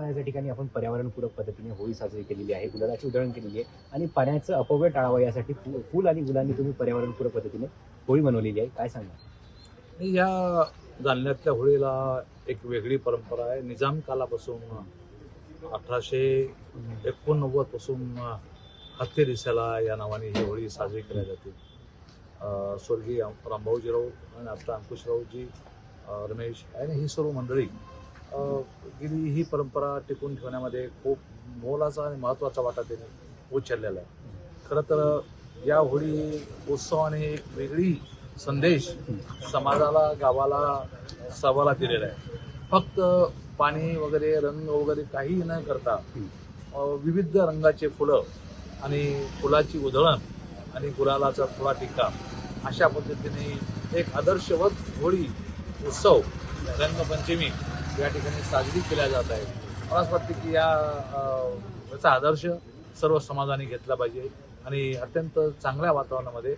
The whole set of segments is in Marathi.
या ठिकाणी आपण पर्यावरणपूरक पद्धतीने होळी साजरी केलेली आहे, गुलालाची उधळण केलेली आहे आणि पाण्याचं अपव्यय टाळावं यासाठी फूल आणि गुलांनी तुम्ही पर्यावरणपूरक पद्धतीने होळी मनवलेली आहे. काय सांगणार? या जालन्यातल्या होळीला एक वेगळी परंपरा आहे. निजाम कालापासून 1889 पासून हत्ती दिसायला या नावाने ही होळी साजरी केली जाते. स्वर्गीय रामभाऊजीराव आणि आता अंकुशरावजी, रमेश आणि ही सर्व मंडळी गेली ही परंपरा टिकून ठेवण्यामध्ये खूप मोलाचा आणि महत्त्वाचा वाटा त्यांनी उचललेला आहे. खरं तर या होळी उत्सवाने एक वेगळी संदेश समाजाला, गावाला, सर्वाला दिलेला आहे. फक्त पाणी वगैरे, रंग वगैरे काही न करता विविध रंगाचे फुलं आणि फुलाची उधळण आणि गुलालाचा थोडा टिक्का अशा पद्धतीने एक आदर्शवत होळी उत्सव रंगपंचमी या ठिकाणी साजरी केल्या जात आहे. मला असं वाटतं की याचा आदर्श सर्व समाजाने घेतला पाहिजे आणि अत्यंत चांगल्या वातावरणामध्ये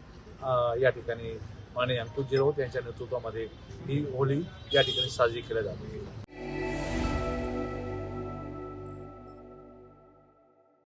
या ठिकाणी माननीय अंकुशजी राऊत यांच्या नेतृत्वामध्ये ही होळी या ठिकाणी साजरी केली जाते.